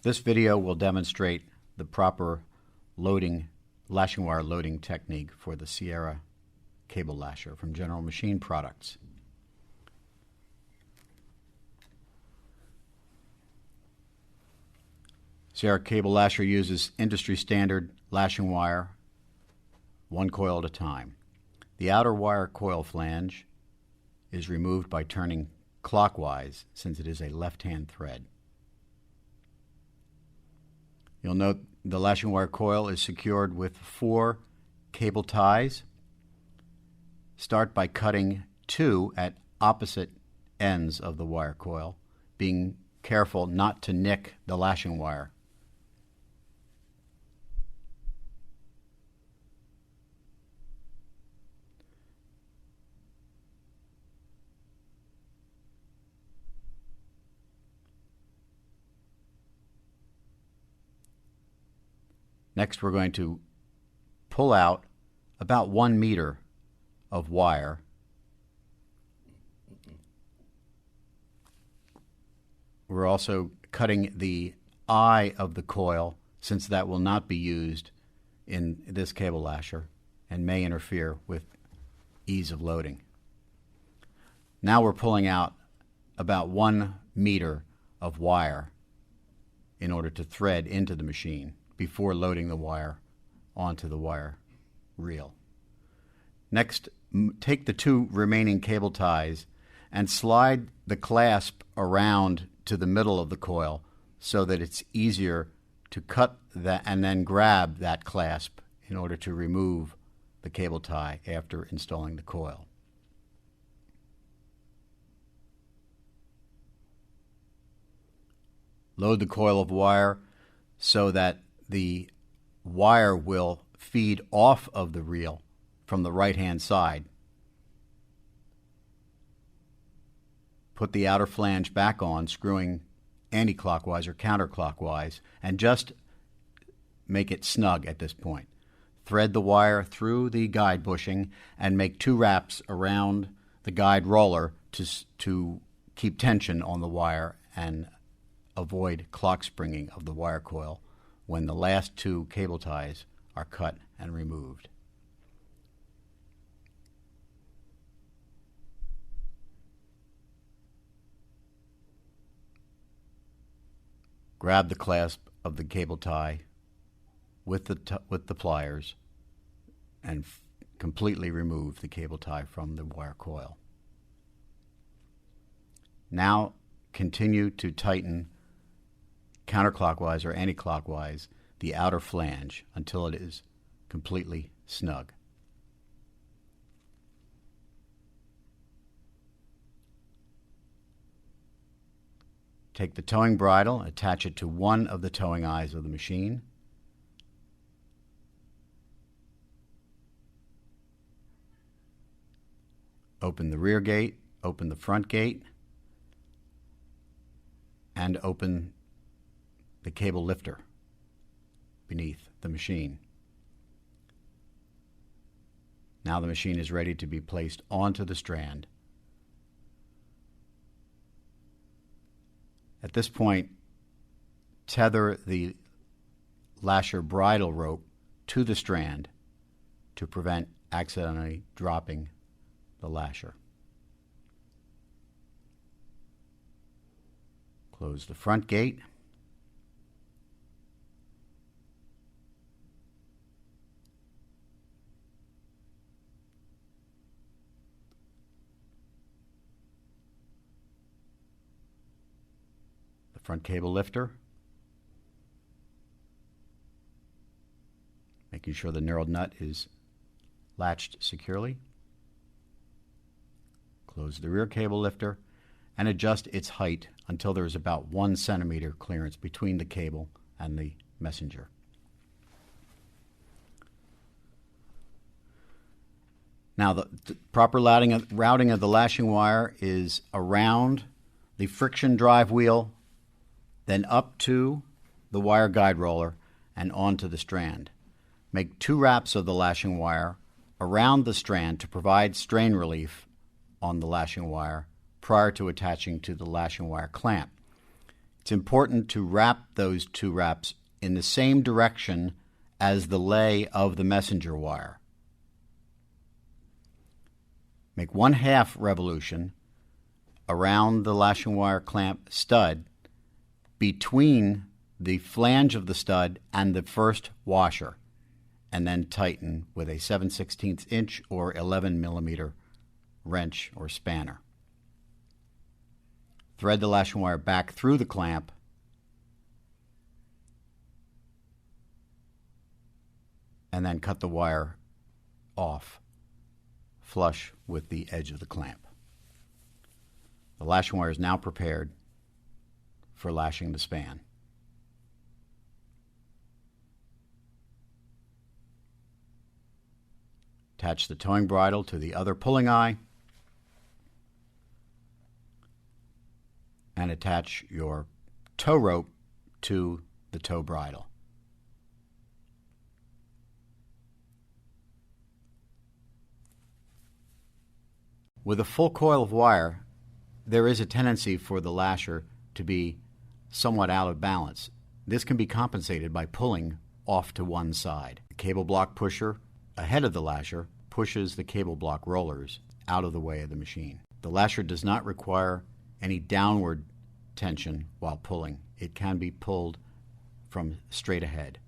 This video will demonstrate the proper lashing wire loading technique for the Sierra cable lasher from General Machine Products. Sierra cable lasher uses industry standard lashing wire, one coil at a time. The outer wire coil flange is removed by turning clockwise since it is a left-hand thread. You'll note the lashing wire coil is secured with 4 cable ties. Start by cutting 2 at opposite ends of the wire coil, being careful not to nick the lashing wire. Next, we're going to pull out about 1 meter of wire. We're also cutting the eye of the coil, since that will not be used in this cable lasher and may interfere with ease of loading. Now we're pulling out about 1 meter of wire in order to thread into the machine before loading the wire onto the wire reel. Next, take the 2 remaining cable ties and slide the clasp around to the middle of the coil so that it's easier to cut that and then grab that clasp in order to remove the cable tie after installing the coil. Load the coil of wire so that the wire will feed off of the reel from the right-hand side. Put the outer flange back on, screwing anti-clockwise or counterclockwise, and just make it snug at this point. Thread the wire through the guide bushing and make 2 wraps around the guide roller to keep tension on the wire and avoid clock springing of the wire coil when the last 2 cable ties are cut and removed. Grab the clasp of the cable tie with the pliers and completely remove the cable tie from the wire coil. Now continue to tighten counterclockwise or anti-clockwise the outer flange until it is completely snug. Take the towing bridle, attach it to one of the towing eyes of the machine. Open the rear gate, open the front gate, and open the cable lifter beneath the machine. Now the machine is ready to be placed onto the strand. At this point, tether the lasher bridle rope to the strand to prevent accidentally dropping the lasher. Close the front gate. Front cable lifter, making sure the knurled nut is latched securely. Close the rear cable lifter and adjust its height until there is about 1 centimeter clearance between the cable and the messenger. Now the proper routing of the lashing wire is around the friction drive wheel, then up to the wire guide roller and onto the strand. Make 2 wraps of the lashing wire around the strand to provide strain relief on the lashing wire prior to attaching to the lashing wire clamp. It's important to wrap those two wraps in the same direction as the lay of the messenger wire. Make 1/2 revolution around the lashing wire clamp stud between the flange of the stud and the first washer, and then tighten with a 7/16 inch or 11 millimeter wrench or spanner. Thread the lashing wire back through the clamp and then cut the wire off flush with the edge of the clamp. The lashing wire is now prepared for lashing the span. Attach the towing bridle to the other pulling eye and attach your tow rope to the tow bridle. With a full coil of wire, there is a tendency for the lasher to be somewhat out of balance. This can be compensated by pulling off to one side. The cable block pusher ahead of the lasher pushes the cable block rollers out of the way of the machine. The lasher does not require any downward tension while pulling. It can be pulled from straight ahead.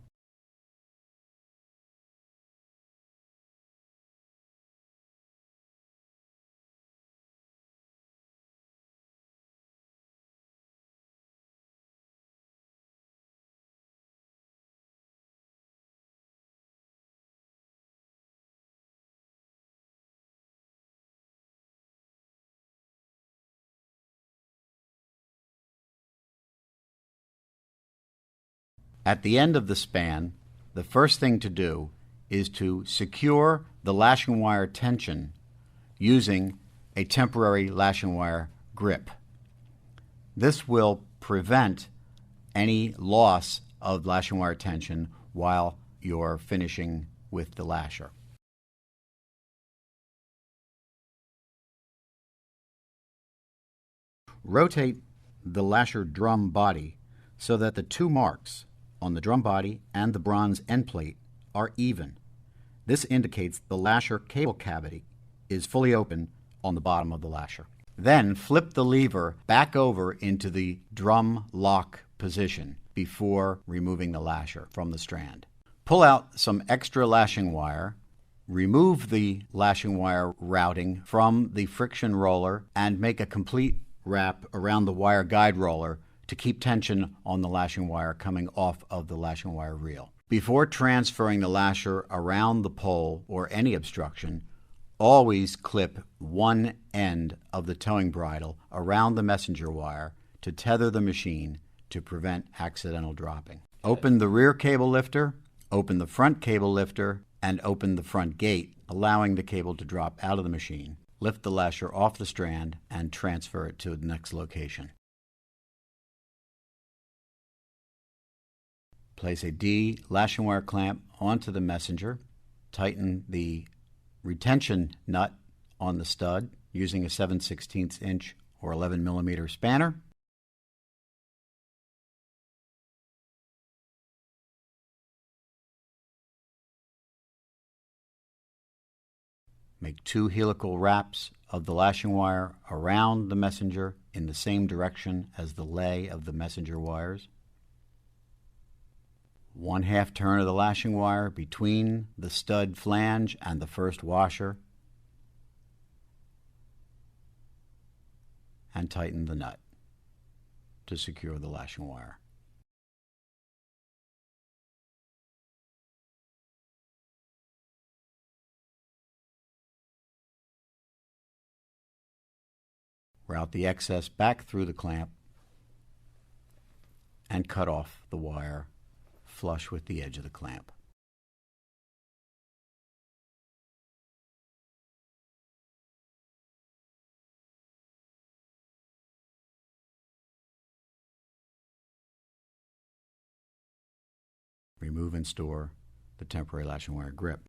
At the end of the span, the first thing to do is to secure the lashing wire tension using a temporary lashing wire grip. This will prevent any loss of lashing wire tension while you're finishing with the lasher. Rotate the lasher drum body so that the two marks on the drum body and the bronze end plate are even. This indicates the lasher cable cavity is fully open on the bottom of the lasher. Then flip the lever back over into the drum lock position before removing the lasher from the strand. Pull out some extra lashing wire, remove the lashing wire routing from the friction roller, and make a complete wrap around the wire guide roller to keep tension on the lashing wire coming off of the lashing wire reel. Before transferring the lasher around the pole or any obstruction, always clip one end of the towing bridle around the messenger wire to tether the machine to prevent accidental dropping. Open the rear cable lifter, open the front cable lifter, and open the front gate, allowing the cable to drop out of the machine. Lift the lasher off the strand and transfer it to the next location. Place a D lashing wire clamp onto the messenger. Tighten the retention nut on the stud using a 7/16 inch or 11 millimeter spanner. Make 2 helical wraps of the lashing wire around the messenger in the same direction as the lay of the messenger wires. 1/2 turn of the lashing wire between the stud flange and the first washer, and tighten the nut to secure the lashing wire. Route the excess back through the clamp and cut off the wire flush with the edge of the clamp. Remove and store the temporary lashing wire grip.